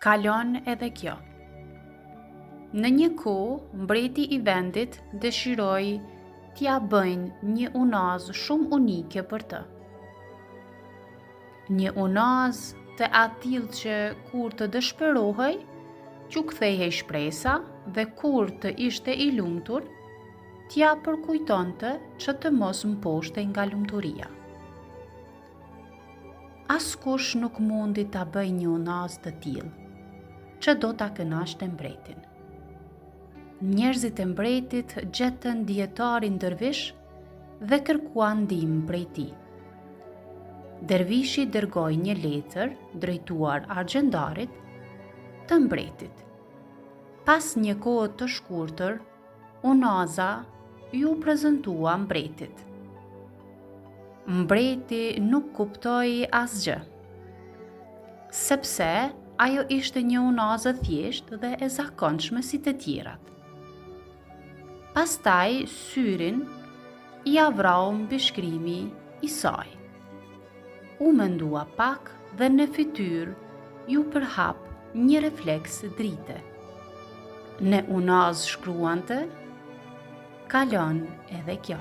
Kalon edhe kjo. Në një kohë, mbreti i vendit dëshiroi t'ja bëjnë një unazë shumë unike për të. Një unazë të atill që kur të dëshpërohej, që kthehej shpresa dhe kur të ishte i lumtur, t'ja përkujtonte që të mos mposhte nga lumturia. Askush nuk mundi ta bëj një unazë të tillë, që do ta kënaqte mbretin. Njerëzit e mbretit gjetën dietarin dervish dhe kërkuan ndihmë prej tij. Dervishi dërgoi një letër drejtuar argjendarit të mbretit. Pas një kohë të shkurtër, unaza ju prezantua mbretit. Mbreti nuk kuptoi asgjë, sepse ajo ishte një unazë thjeshtë dhe e zakonshme si të tjerat. Pastaj syrin i avrau mbi shkrimi i saj. U mendua pak dhe në fytyrë ju përhap një refleks drite. Në unazë shkruante, kalon edhe kjo.